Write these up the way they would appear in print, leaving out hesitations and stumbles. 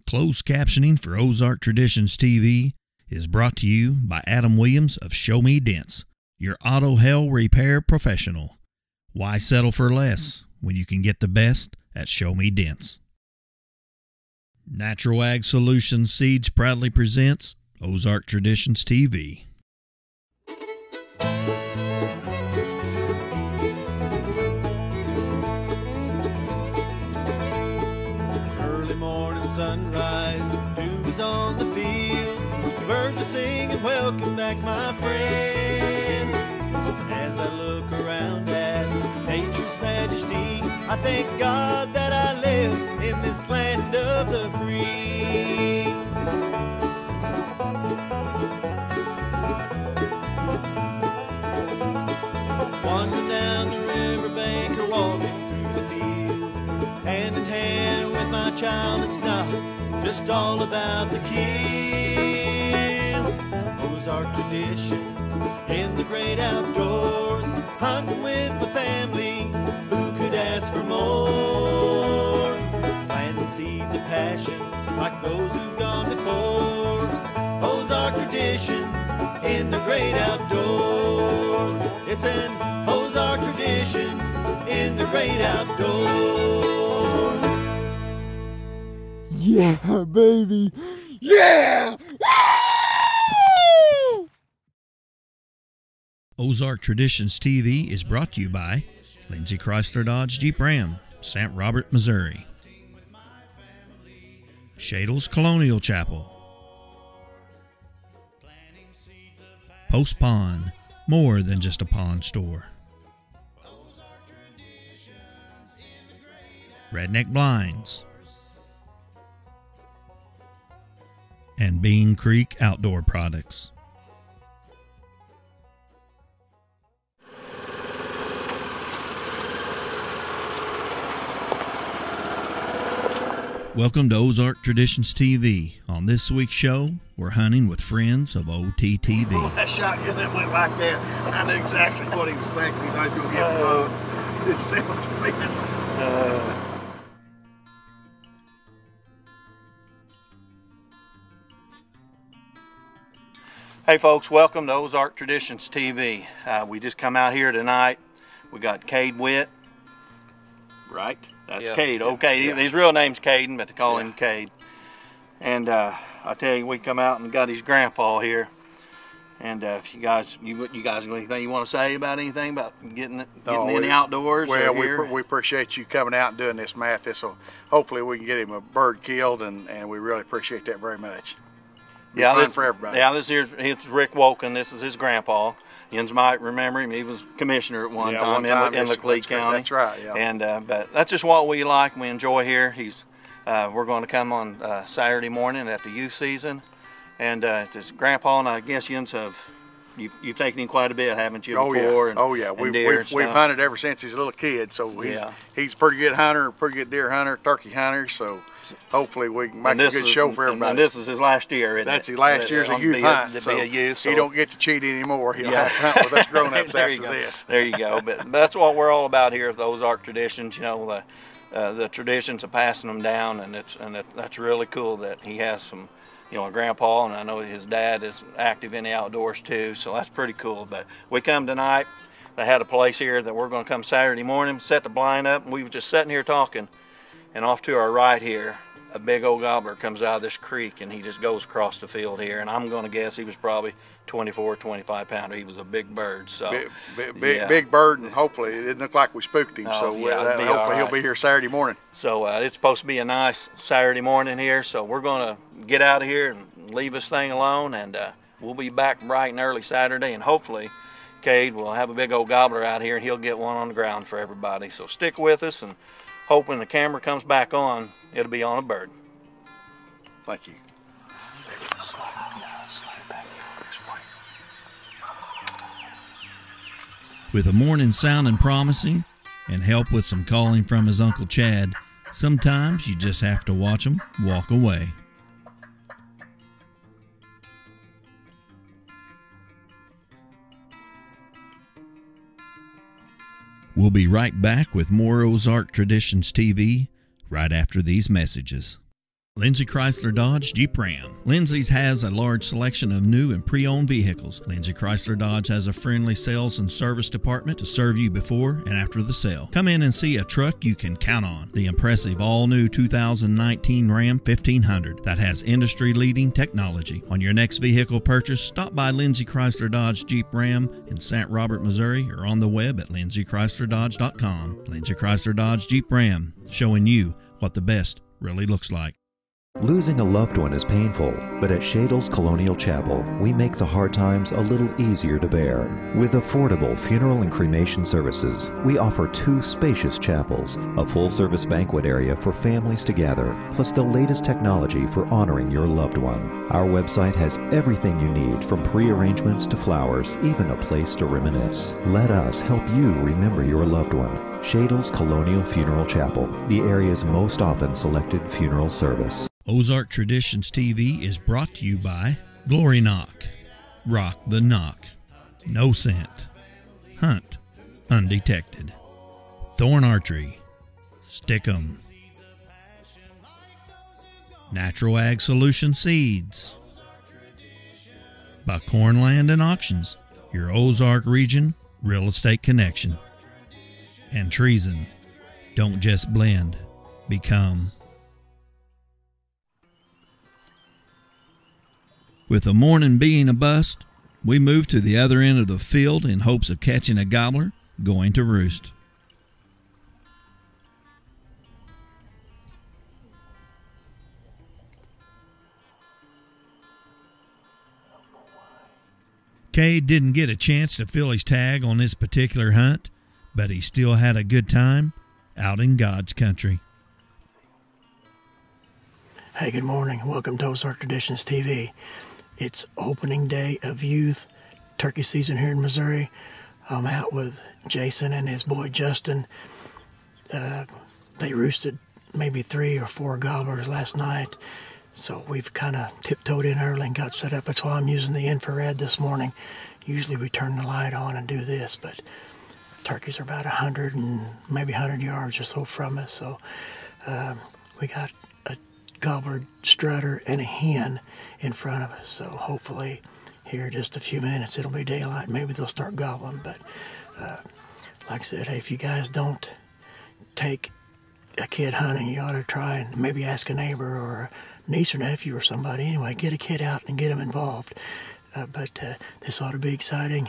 Closed captioning for Ozark Traditions TV is brought to you by Adam Williams of Show Me Dents, your auto hell repair professional. Why settle for less when you can get the best at Show Me Dents? Natural Ag Solutions Seeds proudly presents Ozark Traditions TV. Early morning sunrise, dew is on the field. Birds are singing, welcome back, my friend. As I look around at nature's majesty, I thank God that I live in this land of the free. Wandering down the riverbank or walking through the field, hand in hand with my child, it's not just all about the kill. Ozark traditions in the great outdoors, hunting with my family, who could ask for more? Planting seeds of passion like those who've gone before. Ozark traditions in the great outdoors. It's an Ozark tradition in the great outdoors. Yeah, baby. Yeah! Woo! Ozark Traditions TV is brought to you by Lindsay Chrysler Dodge Jeep Ram, St. Robert, Missouri. Shadle's Colonial Chapel. Post Pond, more than just a pond store. Redneck Blinds. And Bean Creek Outdoor Products. Welcome to Ozark Traditions TV. On this week's show, we're hunting with friends of OTTV. Oh, that shotgun that went like that. I knew exactly what he was thinking. He was going to get his self-defense. Hey folks, welcome to Ozark Traditions TV. We just come out here tonight. We got Cade Witt, right? That's Cade. Okay, his real name's Caden, but they call him Cade. And I tell you, we come out and got his grandpa here. And if you guys got anything you want to say about anything about getting in the outdoors? Well, we appreciate you coming out and doing this, Matt. Hopefully we can get him a bird killed, and we really appreciate that very much. Fun for everybody. Yeah, it's Rick Woken. This is his grandpa. You might remember him. He was commissioner at one time in Leclerc County. That's right. Yeah. And but that's just what we like and we enjoy here. We're going to come on Saturday morning at the youth season, and this grandpa and I guess you've taken him quite a bit, haven't you? Before? Yeah. We've hunted ever since he's a little kid. So he's a pretty good hunter, pretty good deer hunter, turkey hunter. So hopefully we can make a good show for everybody. And this is his last year, isn't That's his last year's a youth hunt. To be a youth, so he don't get to cheat anymore. He'll have to hunt with us grown-ups after this. There you go. But that's what we're all about here at the Ozark Traditions. You know, the traditions of passing them down, and that's really cool that he has some, a grandpa, and I know his dad is active in the outdoors too. So that's pretty cool. But we come tonight. They had a place here that we're going to come Saturday morning, set the blind up, and we were just sitting here talking. And off to our right here, a big old gobbler comes out of this creek, and he just goes across the field here. And I'm going to guess he was probably 24, 25 pounder. He was a big bird. So big bird, and hopefully it didn't look like we spooked him. Hopefully he'll be here Saturday morning. So it's supposed to be a nice Saturday morning here. So we're going to get out of here and leave this thing alone, and we'll be back bright and early Saturday, and hopefully Cade will have a big old gobbler out here, and he'll get one on the ground for everybody. So stick with us, and hope when the camera comes back on, it'll be on a bird. Thank you. With a morning sounding promising and help with some calling from his Uncle Chad, sometimes you just have to watch him walk away. We'll be right back with more Ozark Traditions TV right after these messages. Lindsay Chrysler Dodge Jeep Ram. Lindsay's has a large selection of new and pre-owned vehicles. Lindsay Chrysler Dodge has a friendly sales and service department to serve you before and after the sale. Come in and see a truck you can count on. The impressive all-new 2019 Ram 1500 that has industry-leading technology. On your next vehicle purchase, stop by Lindsay Chrysler Dodge Jeep Ram in St. Robert, Missouri, or on the web at lindsaychryslerdodge.com. Lindsay Chrysler Dodge Jeep Ram, showing you what the best really looks like. Losing a loved one is painful, but at Shadle's Colonial Chapel, we make the hard times a little easier to bear. With affordable funeral and cremation services, we offer 2 spacious chapels, a full-service banquet area for families to gather, plus the latest technology for honoring your loved one. Our website has everything you need, from pre-arrangements to flowers, even a place to reminisce. Let us help you remember your loved one. Shadle's Colonial Funeral Chapel, the area's most often selected funeral service. Ozark Traditions TV is brought to you by Glory Knock, Rock the Knock, No Scent, Hunt Undetected, Thorn Archery, Stick'em, Natural Ag Solution Seeds, Buckhorn Land and Auctions, your Ozark region real estate connection, and Treason. Don't just blend, become. With the morning being a bust, we move to the other end of the field in hopes of catching a gobbler going to roost. Kay didn't get a chance to fill his tag on this particular hunt, but he still had a good time out in God's country. Hey, good morning. Welcome to Ozark Traditions TV. It's opening day of youth turkey season here in Missouri. I'm out with Jason and his boy Justin. They roosted maybe 3 or 4 gobblers last night, so we've kind of tiptoed in early and got set up. That's why I'm using the infrared this morning. Usually we turn the light on and do this, but turkeys are about 100 and maybe 100 yards or so from us, so we got a gobbler strutter and a hen in front of us, so hopefully here in just a few minutes it'll be daylight. Maybe they'll start gobbling, but like I said, hey, if you guys don't take a kid hunting, you ought to try and maybe ask a neighbor or a niece or nephew or somebody. Anyway, get a kid out and get them involved. But this ought to be exciting.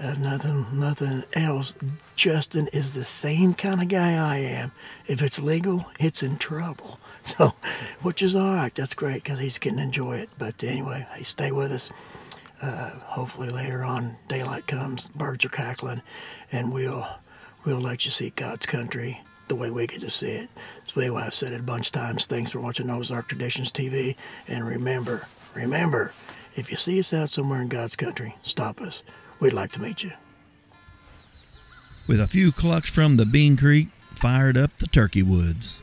Nothing else. Justin is the same kind of guy I am. If it's legal, it's in trouble. So, which is all right. That's great because he's getting to enjoy it. But anyway, hey, stay with us. Hopefully later on, daylight comes, birds are cackling, and we'll let you see God's country the way we get to see it. That's the way I've said it a bunch of times. Thanks for watching Ozark Traditions TV. And remember, if you see us out somewhere in God's country, stop us. We'd like to meet you. With a few clucks from the Bean Creek, fired up the turkey woods.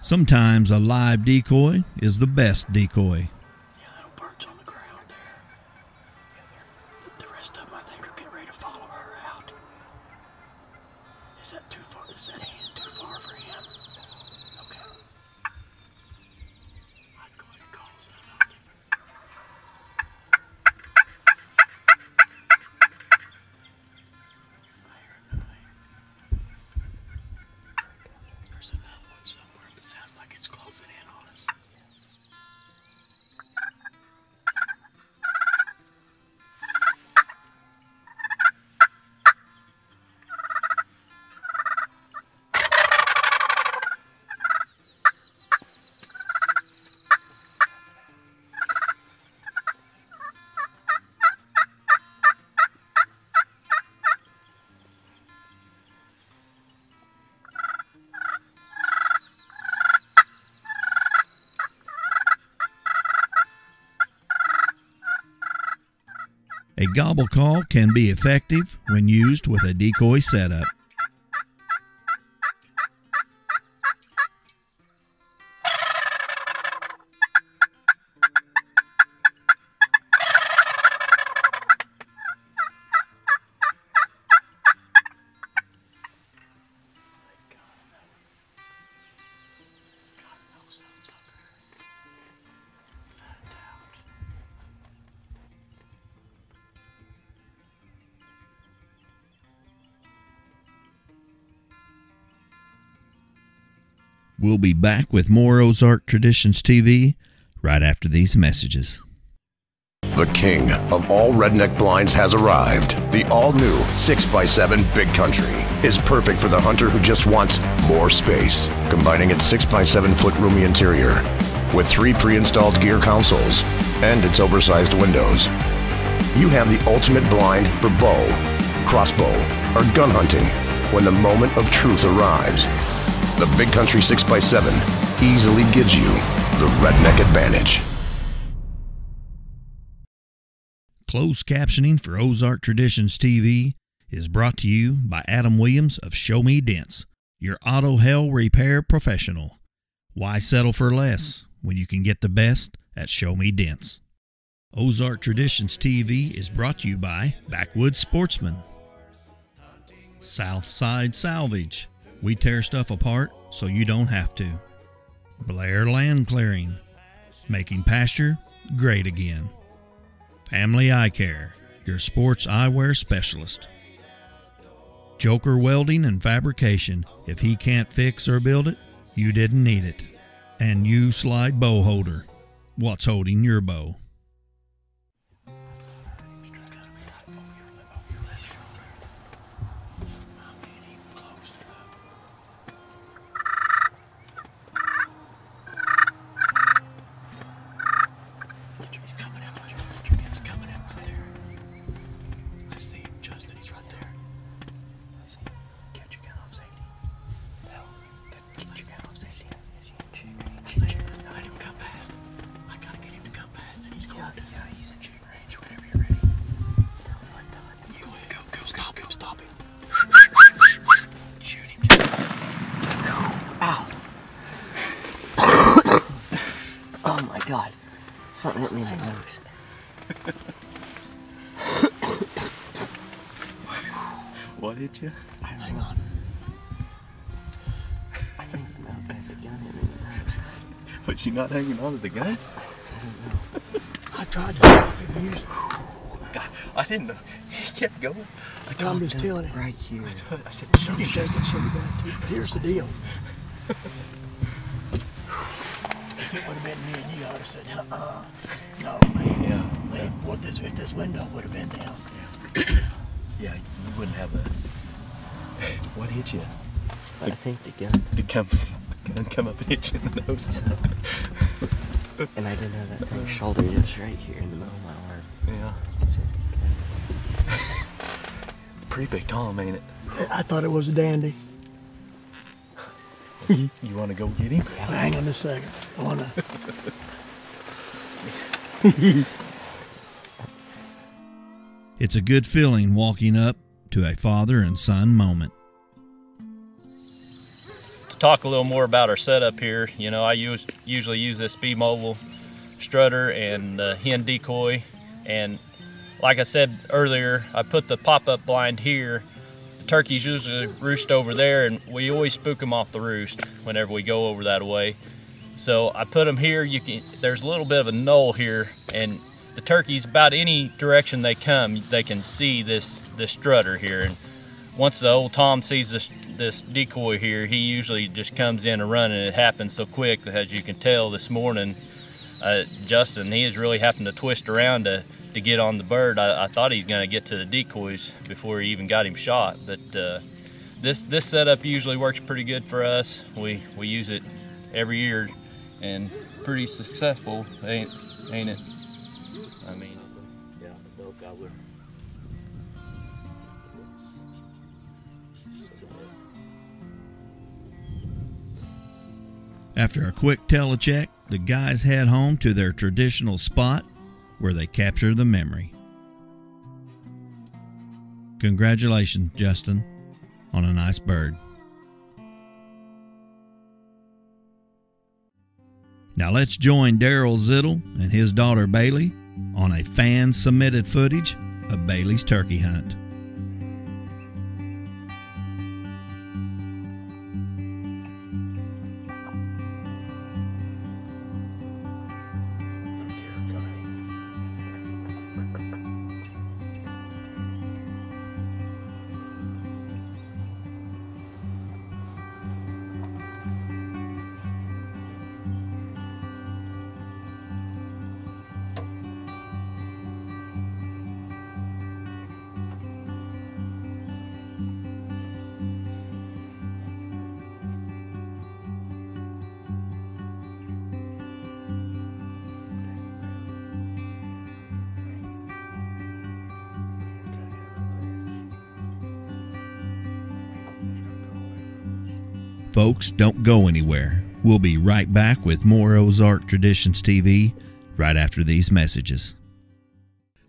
Sometimes a live decoy is the best decoy. Yeah, little bird's on the ground there. The rest of them, I think, are getting ready to follow her out. Is that too far? Is that hand too far for him? Okay. I'd go ahead and call something. There's another one somewhere, but it sounds like it's closing in on us. A gobble call can be effective when used with a decoy setup. We'll be back with more Ozark Traditions TV right after these messages. The king of all redneck blinds has arrived. The all-new 6x7 Big Country is perfect for the hunter who just wants more space, combining its 6x7-foot roomy interior with 3 pre-installed gear consoles and its oversized windows. You have the ultimate blind for bow, crossbow, or gun hunting when the moment of truth arrives. The Big Country 6x7 easily gives you the redneck advantage. Closed captioning for Ozark Traditions TV is brought to you by Adam Williams of Show Me Dents, your auto hell repair professional. Why settle for less when you can get the best at Show Me Dents? Ozark Traditions TV is brought to you by Backwoods Sportsman, Southside Salvage. We tear stuff apart so you don't have to. Blair Land Clearing, making pasture great again. Family Eye Care, your sports eyewear specialist. Joker Welding and Fabrication, if he can't fix or build it, you didn't need it. And U-Slide Bow Holder, what's holding your bow? Oh my God, something hit me in the nose. What hit you? Hang on. I think the gun hit me in the nose. Was you not hanging on to the gun? I tried to stop him. God, I didn't know. He kept going. I'm just telling it. Right here. I said, Don't shake it so bad too. But here's the deal. If it would have been me and you, I would have said, no, man. Yeah. If this window would have been down. Yeah, you wouldn't have a. What hit you? I think the gun. The gun come up and hit you in the nose. And I didn't have that thing shoulder just right here in the middle of my arm. Yeah. Pretty big Tom, ain't it? I thought it was a dandy. You want to go get him? Well, hang on a second. I want to. It's a good feeling walking up to a father and son moment. To talk a little more about our setup here, you know, I usually use this B-Mobile strutter and hen decoy, and like I said earlier, I put the pop-up blind here. The turkeys usually roost over there, and we always spook them off the roost whenever we go over that way. So I put them here. There's a little bit of a knoll here, and the turkeys, about any direction they come, they can see this strutter here. And once the old Tom sees this decoy here, he usually just comes in and running. It happens so quick that, as you can tell this morning, Justin, he is really having to twist around to get on the bird. I thought he's going to get to the decoys before he even got him shot. But this setup usually works pretty good for us. We use it every year and pretty successful, ain't it? I mean, yeah, the bell gobbler. After a quick telecheck, the guys head home to their traditional spot where they capture the memory. Congratulations, Justin, on a nice bird. Now let's join Daryl Zittle and his daughter Bailey on a fan-submitted footage of Bailey's turkey hunt. Folks, don't go anywhere. We'll be right back with more Ozark Traditions TV right after these messages.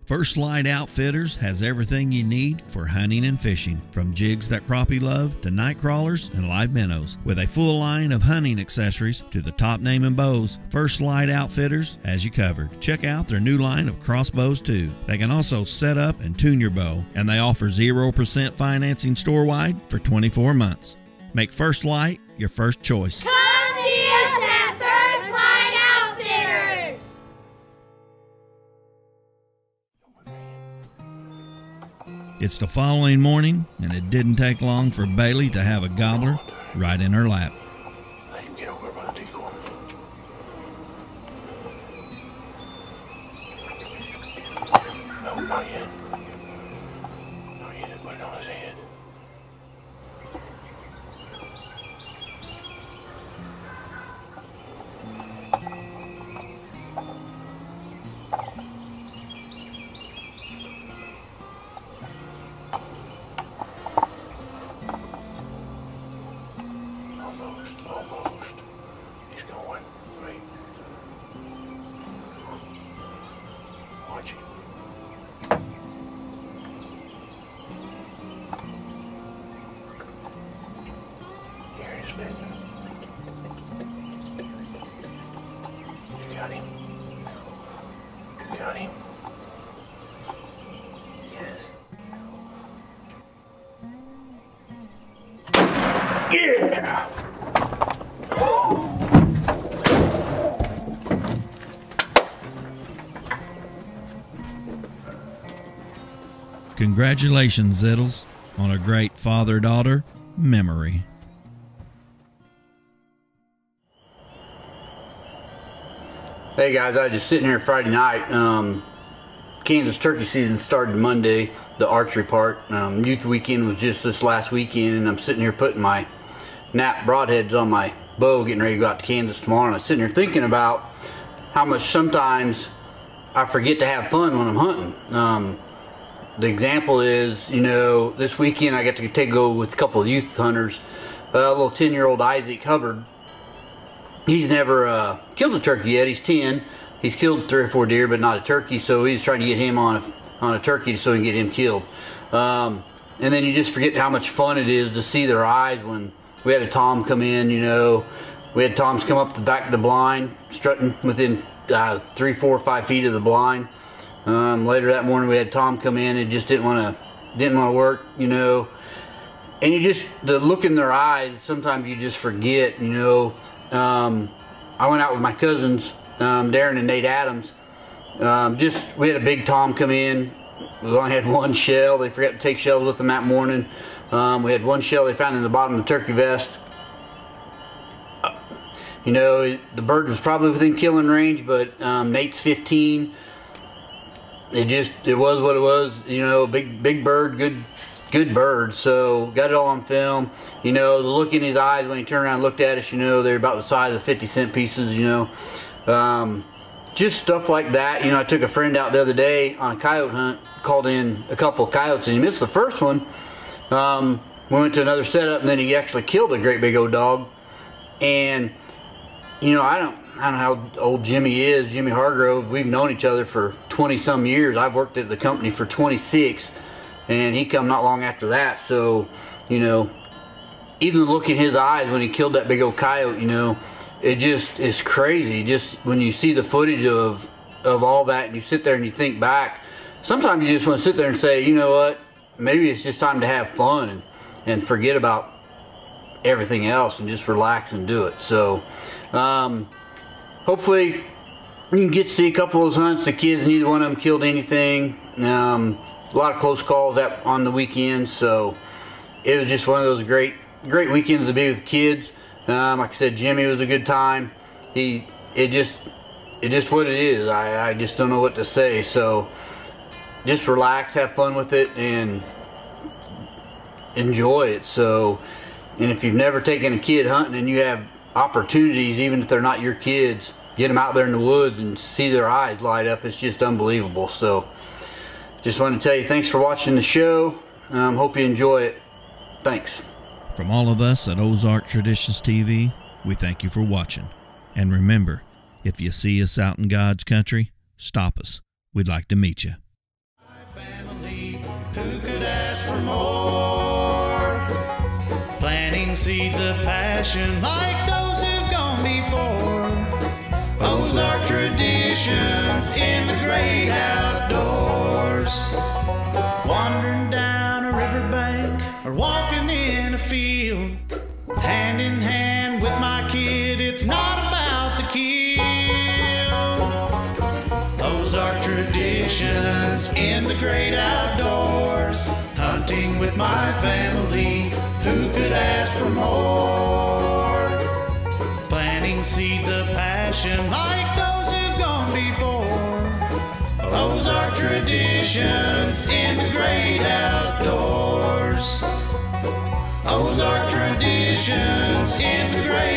First Light Outfitters has everything you need for hunting and fishing, from jigs that crappie love to night crawlers and live minnows. With a full line of hunting accessories to the top name in bows, First Light Outfitters has you covered. Check out their new line of crossbows too. They can also set up and tune your bow, and they offer 0% financing store-wide for 24 months. Make First Light your first choice. Come see us at First Light Outfitters! It's the following morning, and it didn't take long for Bailey to have a gobbler right in her lap. Let him get over by the decoy. No, not yet. Not yet. Put it on his head. Almost. He's going. Wait. Watch him. Here he's been. You got him. You got him. Yes. Yeah! Congratulations, Zittles, on a great father-daughter memory. Hey guys, I was just sitting here Friday night. Kansas turkey season started Monday, the archery part. Youth weekend was just this last weekend, and I'm sitting here putting my nap broadheads on my bow, getting ready to go out to Kansas tomorrow. And I'm sitting here thinking about how much sometimes I forget to have fun when I'm hunting. The example is, you know, this weekend I got to go with a couple of youth hunters. A little 10-year-old Isaac Hubbard. He's never killed a turkey yet. He's 10. He's killed 3 or 4 deer, but not a turkey. So he's trying to get him on a turkey so he can get him killed. And then you just forget how much fun it is to see their eyes when we had a tom come in. You know, we had toms come up the back of the blind, strutting within 3, 4, 5 feet of the blind. Later that morning we had Tom come in and just didn't want to work, you know. And you just, the look in their eyes, sometimes you just forget, you know. I went out with my cousins, Darren and Nate Adams. We had a big tom come in. We only had 1 shell. They forgot to take shells with them that morning. We had 1 shell they found in the bottom of the turkey vest. You know, the bird was probably within killing range, but Nate's 15. It was what it was, you know. Big bird, good bird. So got it all on film. You know, the look in his eyes when he turned around and looked at us, you know, they're about the size of 50-cent pieces, you know. Just stuff like that. You know, I took a friend out the other day on a coyote hunt, called in a couple of coyotes, and he missed the first one. We went to another setup, and then he actually killed a great big old dog. And you know, I don't know how old Jimmy is, Jimmy Hargrove. We've known each other for 20 some years. I've worked at the company for 26. and he come not long after that. So, you know, even the look in his eyes when he killed that big old coyote, you know, it just is crazy. Just when you see the footage of all that, and you sit there and you think back, sometimes you just want to sit there and say, you know what, maybe it's just time to have fun and forget about everything else and just relax and do it. So hopefully you can get to see a couple of those hunts. The kids, neither one of them killed anything. A lot of close calls on the weekend, so it was just one of those great weekends to be with the kids. Like I said, Jimmy was a good time. It just what it is. I just don't know what to say. So just relax, have fun with it, and enjoy it. So, and if you've never taken a kid hunting and you have opportunities, even if they're not your kids, get them out there in the woods and see their eyes light up. It's just unbelievable. So just wanted to tell you thanks for watching the show. Hope you enjoy it. Thanks. From all of us at Ozark Traditions TV, we thank you for watching. And remember, if you see us out in God's country, stop us. We'd like to meet you. Family, who could ask for more? Planting seeds of passion like those who've gone before. Ozark Traditions in the great outdoors. Wandering down a riverbank or walking in a field, hand in hand with my kid, it's not about the kill. Ozark Traditions in the great outdoors, hunting with my family, who could ask for more? Planting seeds of passion like those who've gone before. Ozark Traditions in the great outdoors. Ozark Traditions in the great